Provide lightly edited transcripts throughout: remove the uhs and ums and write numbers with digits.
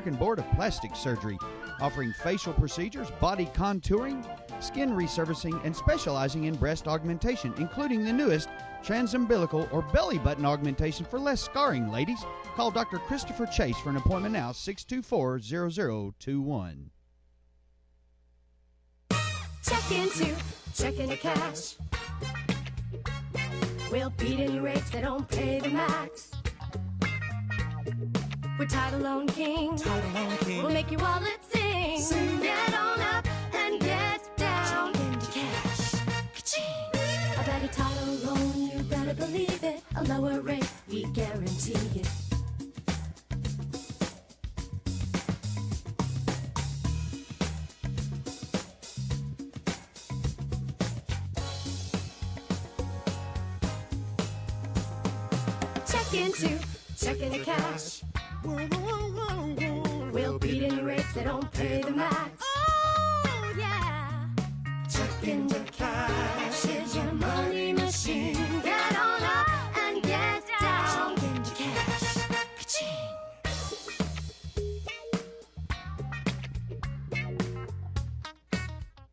American Board of Plastic Surgery, offering facial procedures, body contouring, skin resurfacing, and specializing in breast augmentation, including the newest transumbilical or belly button augmentation for less scarring, ladies. Call Dr. Christopher Chase for an appointment now, 624-0021. Check into checking the cash. We'll beat any rates that don't pay the max. We're Title Loan King. We'll make your wallet sing. Get on up and get down. Check into cash. Ka-ching. A better title loan, you better believe it. A lower rate, we guarantee it. Check into checking the cash. We'll beat any rates that don't pay the max. Oh, yeah. Check into cash is your money machine. Get on up and get down. Check into cash. Ka-ching.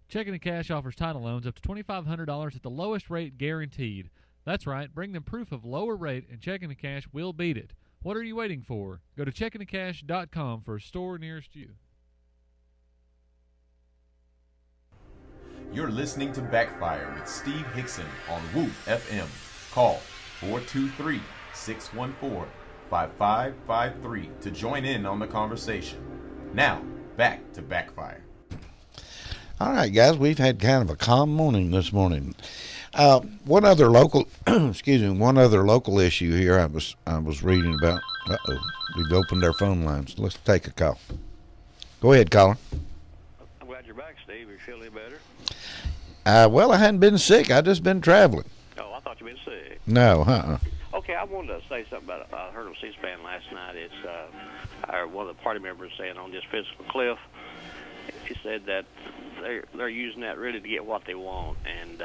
Checking and Cash offers title loans up to $2,500 at the lowest rate guaranteed. That's right. Bring them proof of lower rate, and Checking and Cash will beat it. What are you waiting for? Go to checkingandcash.com for a store nearest you. You're listening to Backfire with Steve Hickson on Woo FM. Call 423-614-5553 to join in on the conversation. Now, back to Backfire. All right, guys, we've had kind of a calm morning this morning. One other local, one other local issue here I was reading about. We've opened our phone lines. Let's take a call. Go ahead, caller. I'm glad you're back, Steve. Are you feeling any better? Well, I hadn't been sick. I just been traveling. Oh, I thought you'd been sick. No, Okay, I wanted to say something about it. I heard on C-SPAN last night. It's one of the party members saying on this physical cliff. He said that they're using that really to get what they want, and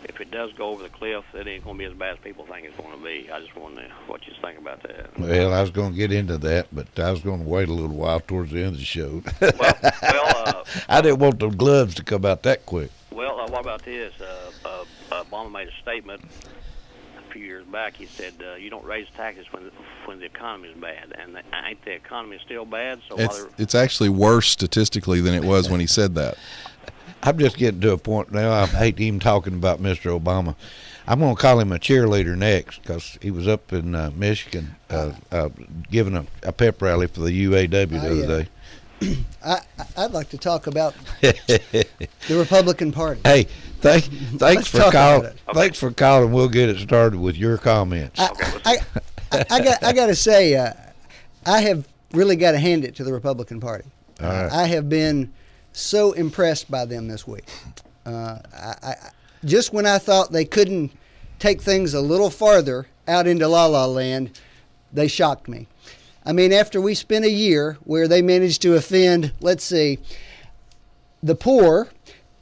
if it does go over the cliff, it ain't going to be as bad as people think it's going to be. I just wonder what you think about that. Well, I was going to get into that, but I was going to wait a little while towards the end of the show. I didn't want the gloves to come out that quick. Well, what about this? Obama made a statement a few years back. He said you don't raise taxes when the economy is bad, and ain't the economy still bad? So it's actually worse statistically than it was when he said that. I'm just getting to a point now. I hate even talking about Mr. Obama. I'm going to call him a cheerleader next because he was up in Michigan giving a pep rally for the UAW the other day. I'd like to talk about the Republican Party. Hey, thanks for calling. Thanks for calling. We'll get it started with your comments. I got to say, I have really got to hand it to the Republican Party. All right. I have been so impressed by them this week. Just when I thought they couldn't take things a little farther out into La La Land, they shocked me. I mean, after we spent a year where they managed to offend, let's see, the poor,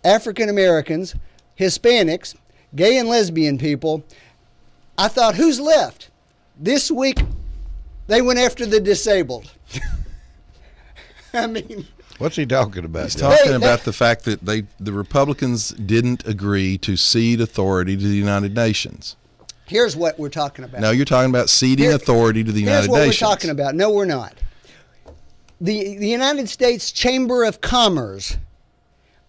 African Americans, Hispanics, gay and lesbian people, I thought, who's left? This week, they went after the disabled. I mean, what's he talking about? He's talking about the fact that the Republicans didn't agree to cede authority to the United Nations. Here's what we're talking about. No, you're talking about ceding authority to the United Nations. Here's what we're talking about. No, we're not. The United States Chamber of Commerce,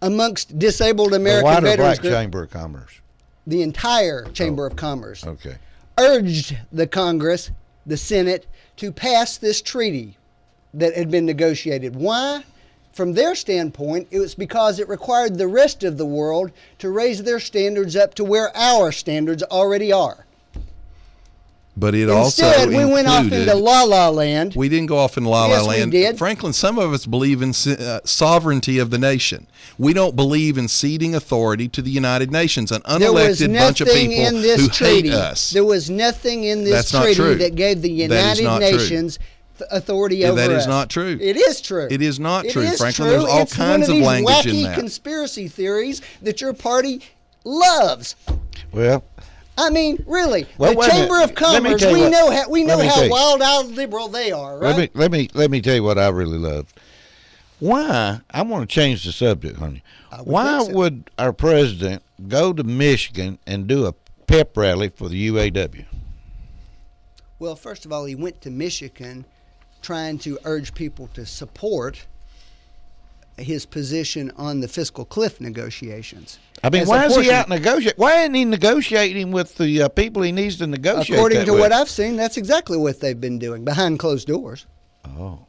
amongst disabled American veterans, Black Chamber of Commerce. The entire Chamber of Commerce. Okay. Urged the Congress, the Senate, to pass this treaty that had been negotiated. Why? From their standpoint, it was because it required the rest of the world to raise their standards up to where our standards already are. But it Instead, we went off into La La Land. We didn't go off in La La Land. We did. Franklin, some of us believe in sovereignty of the nation. We don't believe in ceding authority to the United Nations, an unelected bunch of people who hate us. There was nothing in this treaty that gave the United Nations authority over us. That is not true. It is true. It is not true, Franklin. True. There's all kinds of language in that. It's one of these wacky conspiracy theories that your party loves. Well, I mean, really, Well, the wait a Chamber minute. of Commerce. Let me tell you We know let me tell how you. wild-eyed liberal they are, right? Let me tell you what I really love. Why? I want to change the subject, honey. Why would our president go to Michigan and do a pep rally for the UAW? Well, first of all, he went to Michigan trying to urge people to support his position on the fiscal cliff negotiations. I mean, why is he out negotiating? Why isn't he negotiating with the people he needs to negotiate? According to what I've seen, that's exactly what they've been doing behind closed doors. Oh,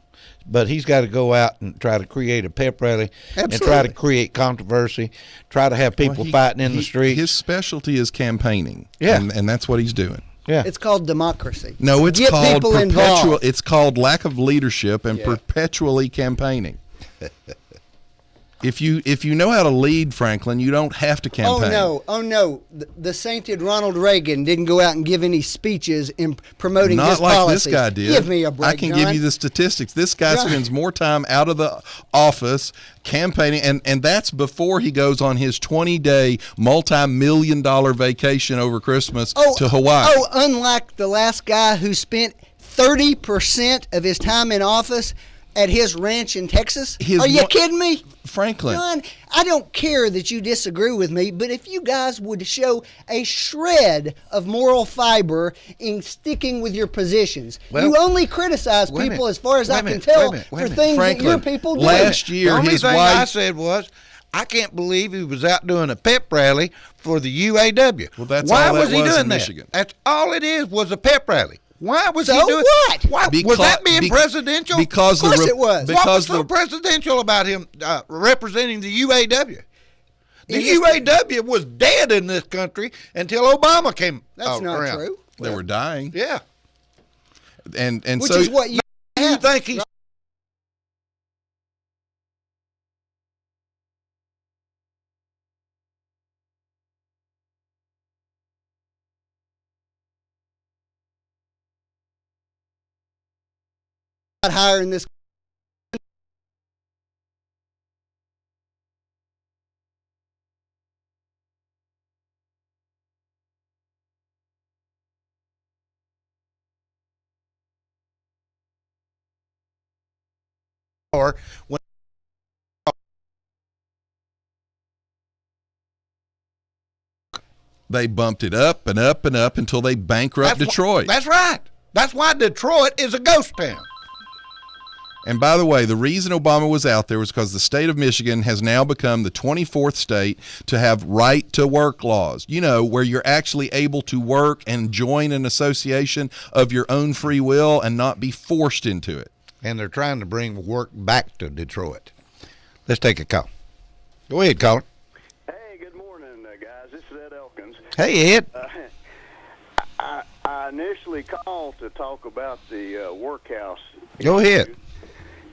but he's got to go out and try to create a pep rally and try to create controversy, try to have people fighting in the streets. His specialty is campaigning. Yeah, and that's what he's doing. Yeah, it's called democracy. No, it's called perpetual. Involved. It's called lack of leadership and perpetually campaigning. If you know how to lead, Franklin, you don't have to campaign. Oh no! The sainted Ronald Reagan didn't go out and give any speeches in promoting his policies. Not like this guy did. Give me a break, I can John. give you the statistics. This guy spends more time out of the office campaigning, and that's before he goes on his 20-day, multi-million-dollar vacation over Christmas to Hawaii. Oh, unlike the last guy who spent 30% of his time in office at his ranch in Texas? Are you kidding me? Franklin. John, I don't care that you disagree with me, but if you guys would show a shred of moral fiber in sticking with your positions, you only criticize people, as far as I can tell, for things Franklin, that your people do. Last year, the only his thing wife I said was, I can't believe he was out doing a pep rally for the UAW. Well, that's Why all was that he was doing in that? Michigan. That's all it is, was a pep rally. Why was he doing what? Why, was that being presidential? Because of course it was. What was so presidential about him representing the UAW? The UAW was dead in this country until Obama came That's not around. true. They were dying. Yeah. And Which so is what you think he's higher in this. or when they bumped it up and up and up until they bankrupt Detroit. That's right. That's why Detroit is a ghost town. And by the way, the reason Obama was out there was because the state of Michigan has now become the 24th state to have right-to-work laws, where you're actually able to work and join an association of your own free will and not be forced into it. And they're trying to bring work back to Detroit. Let's take a call. Go ahead, caller. Hey, good morning, guys. This is Ed Elkins. Hey, Ed. I initially called to talk about the workhouse. Go ahead.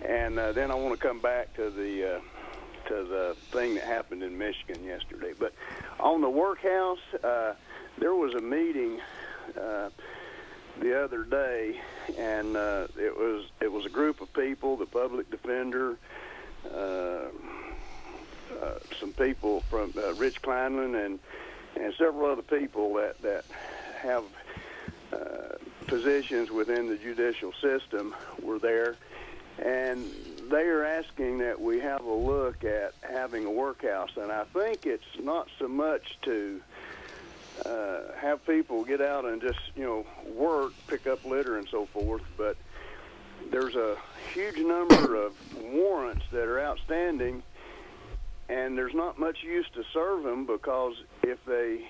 And then I want to come back to the thing that happened in Michigan yesterday. But on the workhouse, there was a meeting the other day, and it was a group of people, the public defender, some people from Rich Kleinman, and several other people that have positions within the judicial system were there. And they are asking that we have a look at having a workhouse. And I think it's not so much to have people get out and just, work, pick up litter and so forth, but there's a huge number of warrants that are outstanding, and there's not much use to serve them, because if they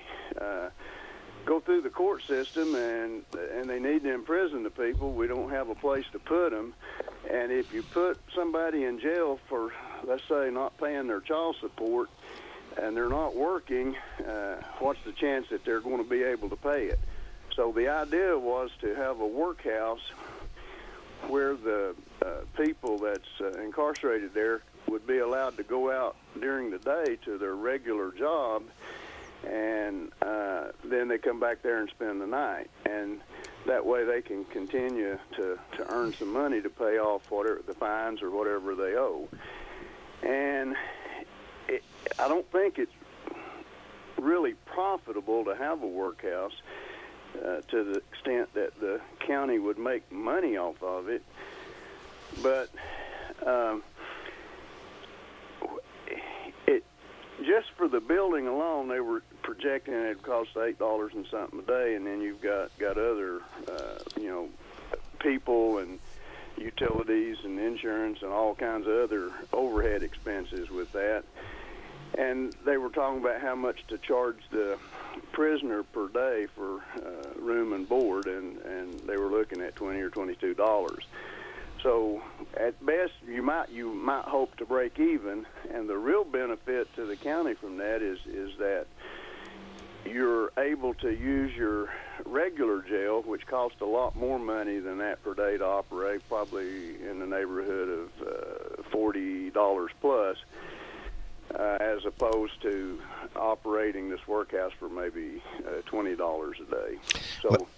go through the court system and they need to imprison the people, we don't have a place to put them. And if you put somebody in jail for, let's say, not paying their child support and they're not working, what's the chance that they're going to be able to pay it? So the idea was to have a workhouse where the people that's incarcerated there would be allowed to go out during the day to their regular job, and then they come back there and spend the night. And that way they can continue to earn some money to pay off whatever the fines or whatever they owe. And I don't think it's really profitable to have a workhouse to the extent that the county would make money off of it. But it just for the building alone, they were projecting it would cost $8 and something a day, and then you've got other people and utilities and insurance and all kinds of other overhead expenses with that. And they were talking about how much to charge the prisoner per day for room and board, and they were looking at $20 or $22. So at best, you might hope to break even, and the real benefit to the county from that is that you're able to use your regular jail, which costs a lot more money than that per day to operate, probably in the neighborhood of $40 plus, as opposed to operating this workhouse for maybe $20 a day. So,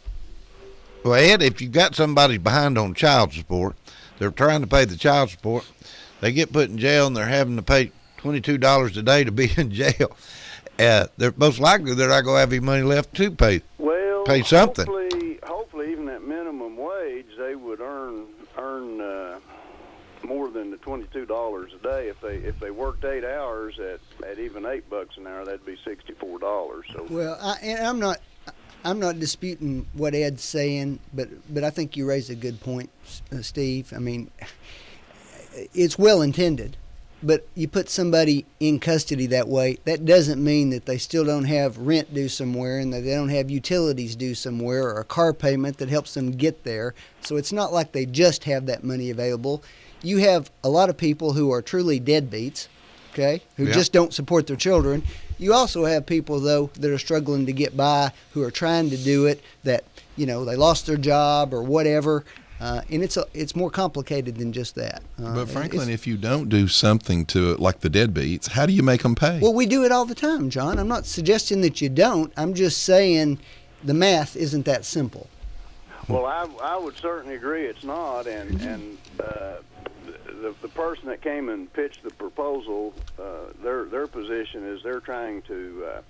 well, Ed, if you've got somebody behind on child support, they're trying to pay the child support, they get put in jail and they're having to pay $22 a day to be in jail. They're most likely they're not going to have any money left to pay something. Hopefully, even at minimum wage, they would earn more than the $22 a day. If they worked 8 hours at even $8 an hour, that'd be $64. So well, I'm not disputing what Ed's saying, but I think you raised a good point, Steve. I mean, it's well intended. But you put somebody in custody that way, that doesn't mean that they still don't have rent due somewhere and that they don't have utilities due somewhere or a car payment that helps them get there. So it's not like they just have that money available. You have a lot of people who are truly deadbeats, okay, who just don't support their children. You also have people, though, that are struggling to get by, who are trying to do it, that, they lost their job or whatever. And it's more complicated than just that. But Franklin, if you don't do something to it, like the deadbeats, how do you make them pay? Well, we do it all the time, John. I'm not suggesting that you don't. I'm just saying the math isn't that simple. Well, I would certainly agree it's not. And the person that came and pitched the proposal, their position is they're trying to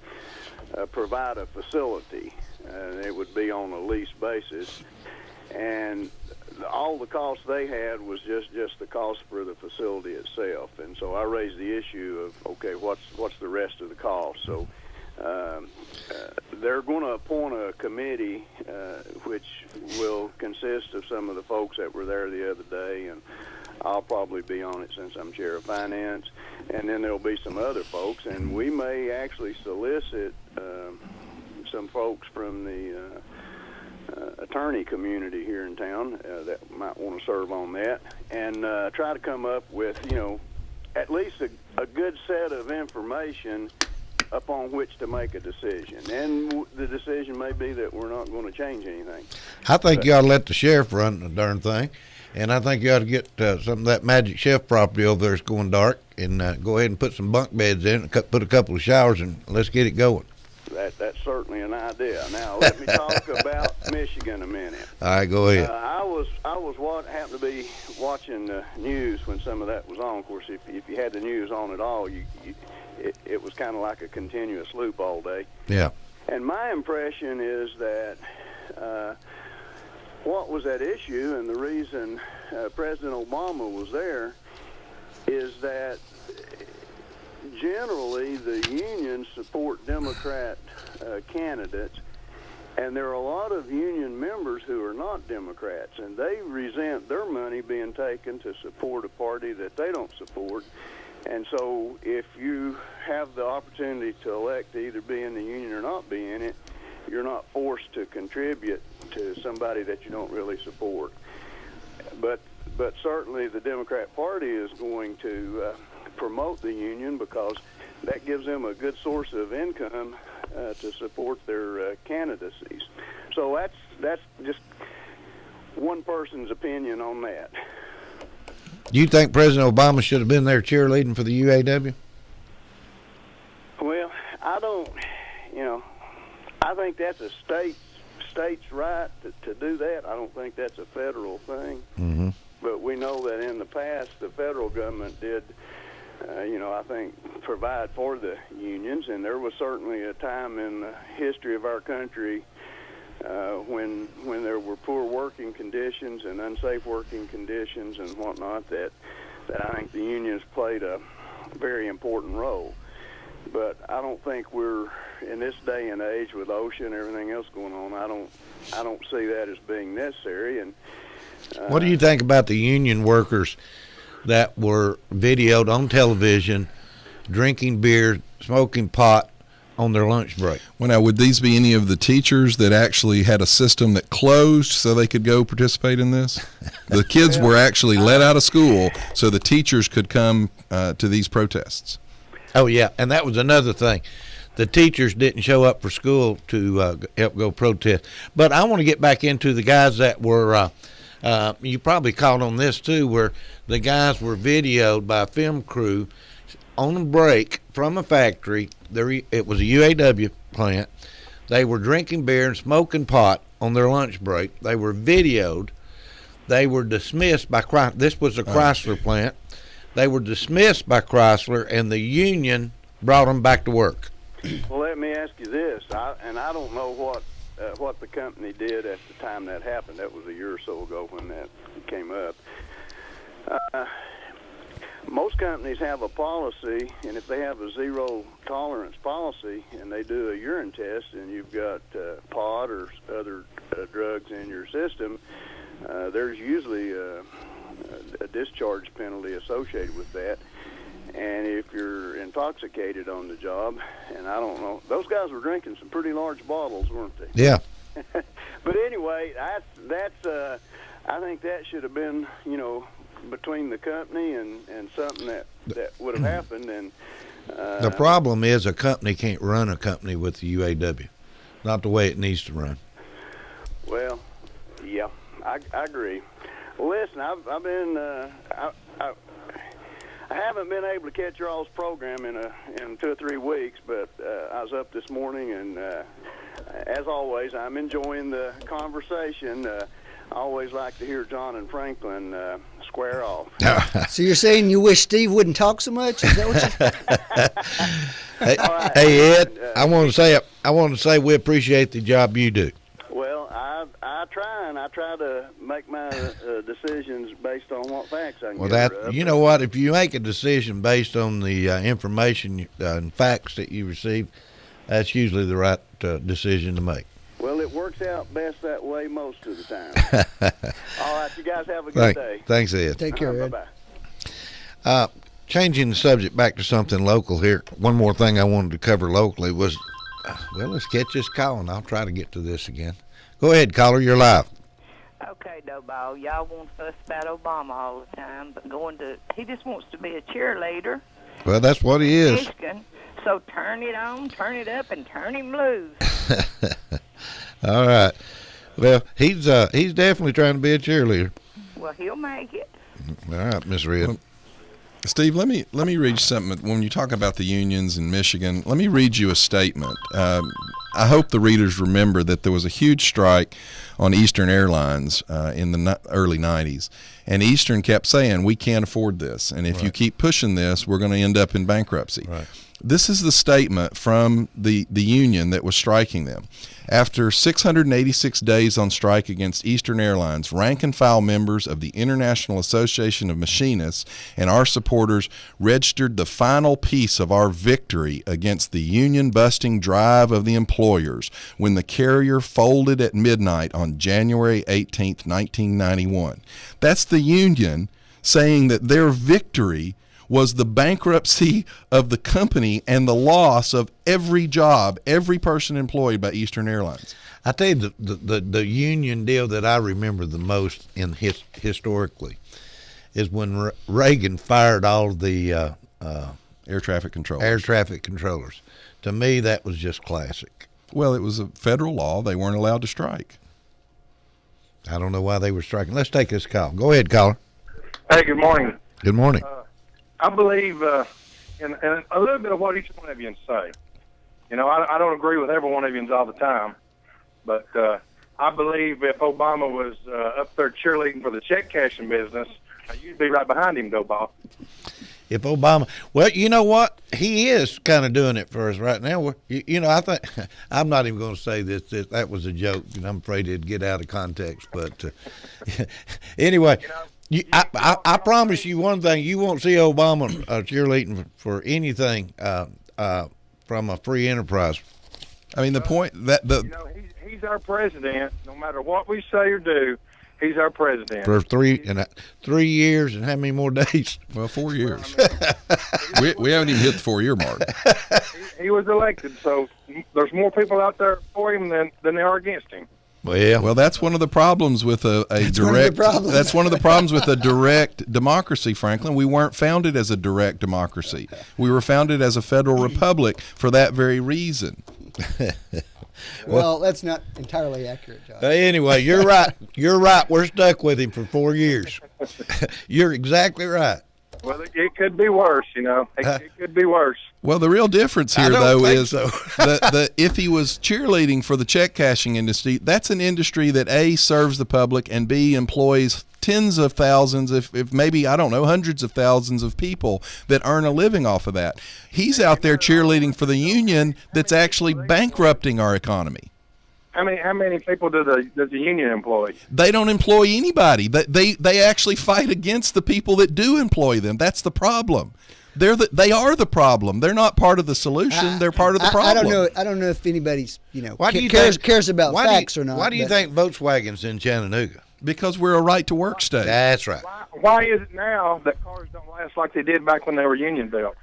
provide a facility, and it would be on a lease basis. And all the cost they had was just the cost for the facility itself. And so I raised the issue of, okay, what's the rest of the cost? So they're going to appoint a committee which will consist of some of the folks that were there the other day, and I'll probably be on it since I'm chair of finance. And then there'll be some other folks, and we may actually solicit some folks from the attorney community here in town that might want to serve on that, and try to come up with, at least a good set of information upon which to make a decision. And the decision may be that we're not going to change anything. I think you ought to let the sheriff run the darn thing, and I think you ought to get some of that Magic Chef property over there that's going dark, and go ahead and put some bunk beds in, put a couple of showers, and let's get it going. That's certainly an idea. Now let me talk about Michigan a minute. All right, go ahead. I was happened to be watching the news when some of that was on. Of course, if you had the news on at all, it was kind of like a continuous loop all day. Yeah. And my impression is that what was at issue, and the reason President Obama was there, is that generally the unions support Democrat candidates, and there are a lot of union members who are not Democrats, and they resent their money being taken to support a party that they don't support. And so if you have the opportunity to elect to either be in the union or not be in it, you're not forced to contribute to somebody that you don't really support. But certainly the Democrat Party is going to promote the union because that gives them a good source of income to support their candidacies. So that's just one person's opinion on that. Do you think President Obama should have been there cheerleading for the UAW? Well, I don't. I think that's a state's right to do that. I don't think that's a federal thing. Mm-hmm. But we know that in the past, the federal government did I think provide for the unions. And there was certainly a time in the history of our country when there were poor working conditions and unsafe working conditions and whatnot that I think the unions played a very important role. But I don't think we're in this day and age with OSHA and everything else going on. I don't see that as being necessary. And what do you think about the union workers that were videoed on television drinking beer, smoking pot on their lunch break? Well, now, would these be any of the teachers that actually had a system that closed so they could go participate in this? The kids were actually let out of school so the teachers could come to these protests. Oh, yeah, and that was another thing. The teachers didn't show up for school to help go protest. But I want to get back into the guys that were you probably caught on this too, where the guys were videoed by a film crew on a break from a factory. It was a UAW plant. They were drinking beer and smoking pot on their lunch break. They were videoed. They were dismissed by Chrysler. This was a Chrysler plant. They were dismissed by Chrysler, and the union brought them back to work. Well, let me ask you this, I don't know what the company did at the time that happened. That was a year or so ago when that came up. Most companies have a policy, and if they have a zero tolerance policy and they do a urine test and you've got pot or other drugs in your system, there's usually a discharge penalty associated with that. And if you're intoxicated on the job, and I don't know, those guys were drinking some pretty large bottles, weren't they? Yeah. But anyway, that's I think that should have been, between the company and something that would have happened. And the problem is a company can't run a company with the UAW. Not the way it needs to run. Well, yeah, I agree. Well, listen, I've been I haven't been able to catch your all's program in 2 or 3 weeks, but I was up this morning, and as always, I'm enjoying the conversation. I always like to hear John and Franklin square off. So you're saying you wish Steve wouldn't talk so much? Is that what you? Hey, Ed, I want to say we appreciate the job you do. Well, I try, and I try to make my decisions based on what facts I can gather. You know what? If you make a decision based on the information and facts that you receive, that's usually the right decision to make. Well, it works out best that way most of the time. All right, you guys have a good day. Thanks, Ed. Take care, Ed. Bye-bye. Changing the subject back to something local here. One more thing I wanted to cover locally was, let's catch this call, and I'll try to get to this again. Go ahead, caller. You're live. Okay, Doughball. Y'all want to fuss about Obama all the time, but he just wants to be a cheerleader. Well, that's what he is. Michigan. So turn it on, turn it up, and turn him loose. All right. Well, he's definitely trying to be a cheerleader. Well, he'll make it. All right, Miss Red. Well, Steve, let me read you something. When you talk about the unions in Michigan, let me read you a statement. I hope the readers remember that there was a huge strike on Eastern Airlines in the early 90s. And Eastern kept saying, we can't afford this. And if you keep pushing this, we're going to end up in bankruptcy. Right. This is the statement from the union that was striking them. After 686 days on strike against Eastern Airlines, rank-and-file members of the International Association of Machinists and our supporters registered the final piece of our victory against the union-busting drive of the employers when the carrier folded at midnight on January 18, 1991. That's the union saying that their victory was the bankruptcy of the company and the loss of every job, every person employed by Eastern Airlines. I tell you, the union deal that I remember the most historically is when Reagan fired all the air traffic controllers. Air traffic controllers. To me, that was just classic. Well, it was a federal law. They weren't allowed to strike. I don't know why they were striking. Let's take this call. Go ahead, caller. Hey, good morning. Good morning. I believe in a little bit of what each one of you say. I don't agree with every one of you all the time, but I believe if Obama was up there cheerleading for the check cashing business, you'd be right behind him, though, Bob. if Obama, well, you know what? He is kind of doing it for us right now. I think I'm not even going to say this. That was a joke, and I'm afraid it'd get out of context. But anyway, I promise you one thing: you won't see Obama cheerleading for anything from a free enterprise. I mean, the point that he's our president. No matter what we say or do, he's our president. For 3 years and how many more days? Well, 4 years. we haven't even hit the 4-year mark. He was elected, so there's more people out there for him than there are against him. Well, that's one of the problems with a direct. That's one of the problems with a direct democracy. Franklin, we weren't founded as a direct democracy. We were founded as a federal republic for that very reason. Well, that's not entirely accurate, Josh. Anyway, you're right. You're right. We're stuck with him for 4 years. You're exactly right. Well, it could be worse, It could be worse. Well, the real difference here, though, is that if he was cheerleading for the check cashing industry, that's an industry that A, serves the public, and B, employs tens of thousands, if maybe, I don't know, hundreds of thousands of people that earn a living off of that. He's out there cheerleading for the union that's actually bankrupting our economy. How many people does the union employ? They don't employ anybody. They actually fight against the people that do employ them. That's the problem. They are the problem. They're not part of the solution. They're part of the problem. I don't know if anybody's cares about facts or not. Why do you think Volkswagen's in Chattanooga? Because we're a right-to-work state. That's right. Why is it now that cars don't last like they did back when they were union built?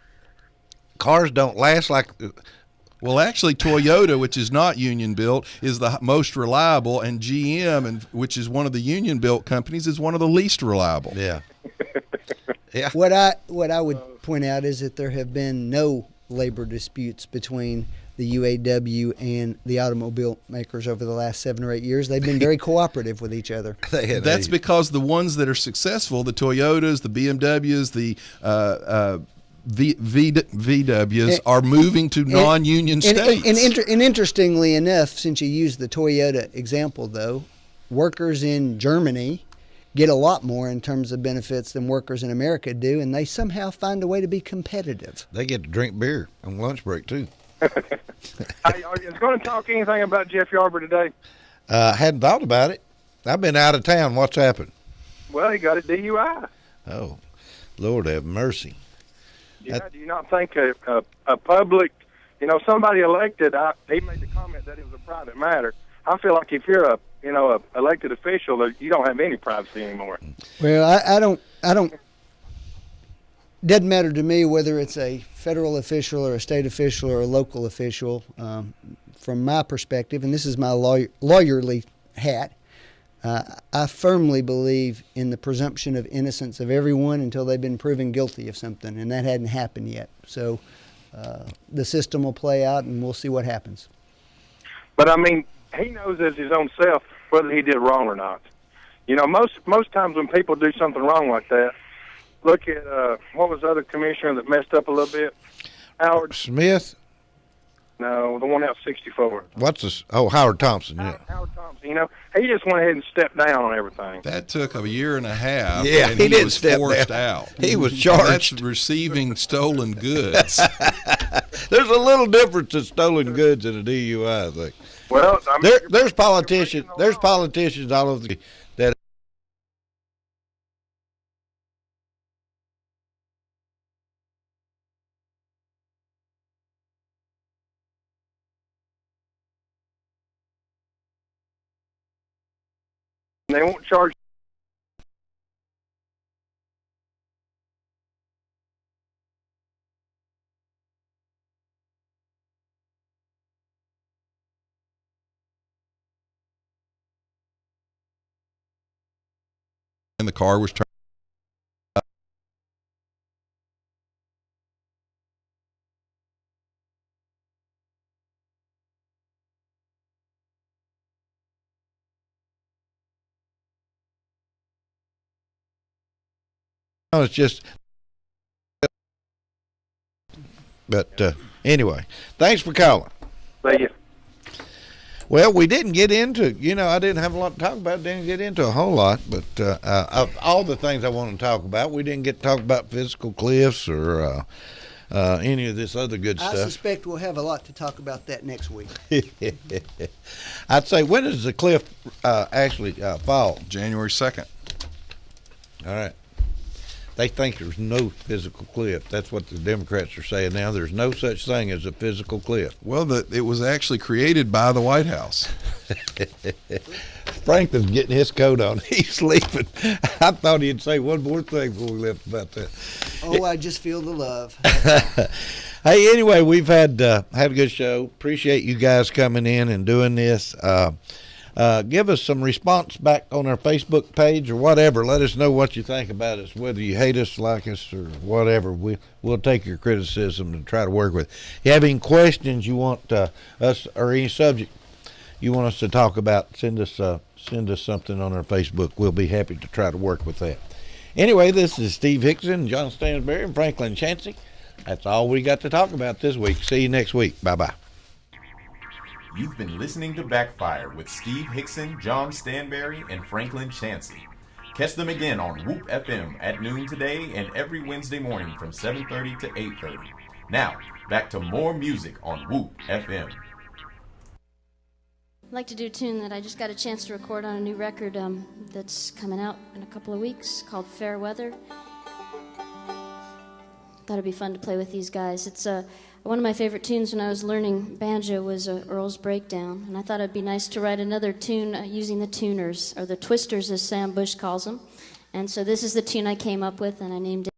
Cars don't last like... Well, actually, Toyota, which is not union built, is the most reliable, and GM, which is one of the union built companies, is one of the least reliable. Yeah. Yeah. What I would point out is that there have been no labor disputes between the UAW and the automobile makers over the last 7 or 8 years. They've been very cooperative with each other. That's because the ones that are successful, the Toyotas, the BMWs, the VWs, are moving to non-union states. And interestingly enough, since you used the Toyota example, though, workers in Germany get a lot more in terms of benefits than workers in America do, and they somehow find a way to be competitive. They get to drink beer on lunch break, too. Are you going to talk anything about Jeff Yarber today? Hadn't thought about it. I've been out of town. What's happened? Well, he got a DUI. Oh, Lord have mercy. Yeah, do you not think a public, somebody elected, he made the comment that it was a private matter. I feel like if you're a elected official, that you don't have any privacy anymore. Well, I don't. Doesn't matter to me whether it's a federal official or a state official or a local official. From my perspective, and this is my lawyerly hat, I firmly believe in the presumption of innocence of everyone until they've been proven guilty of something, and that hadn't happened yet. So the system will play out, and we'll see what happens. But, he knows as his own self whether he did wrong or not. Most times when people do something wrong like that, look at, what was the other commissioner that messed up a little bit? Howard Smith? No, the one out 64. What's this? Oh, Howard Thompson, yeah. Howard Thompson, he just went ahead and stepped down on everything. That took a year and a half, yeah, and he was step forced down. out. He was charged. That's receiving stolen goods. There's a little difference in stolen goods and a DUI, I think. Well, there's politicians. There's politicians all over that. They won't charge. And the car was turned. No, it's just. But anyway, thanks for calling. Thank you. Well, we didn't get into, I didn't have a lot to talk about, didn't get into a whole lot, but of all the things I want to talk about, we didn't get to talk about physical cliffs or any of this other good I stuff. suspect we'll have a lot to talk about that next week. I'd say, when does the cliff actually fall? January 2nd. All right. They think there's no physical cliff. That's what the Democrats are saying now. There's no such thing as a physical cliff. Well, it was actually created by the White House. Franklin's getting his coat on. He's sleeping. I thought he'd say one more thing before we left about that. Oh, I just feel the love. Hey, anyway, we've had a good show. Appreciate you guys coming in and doing this. Give us some response back on our Facebook page or whatever. Let us know what you think about us, whether you hate us, like us, or whatever. We'll take your criticism and try to work with it. If you have any questions you want us, or any subject you want us to talk about, send us something on our Facebook. We'll be happy to try to work with that. Anyway, this is Steve Hickson, John Stansberry, and Franklin Chancey. That's all we got to talk about this week. See you next week. Bye-bye. You've been listening to Backfire with Steve Hickson, John Stanberry, and Franklin Chancey. Catch them again on Whoop FM at noon today and every Wednesday morning from 7:30 to 8:30. Now, back to more music on Whoop FM. I'd like to do a tune that I just got a chance to record on a new record that's coming out in a couple of weeks called Fair Weather. Thought it'd be fun to play with these guys. It's one of my favorite tunes when I was learning banjo was Earl's Breakdown, and I thought it'd be nice to write another tune using the tuners, or the twisters as Sam Bush calls them. And so this is the tune I came up with, and I named it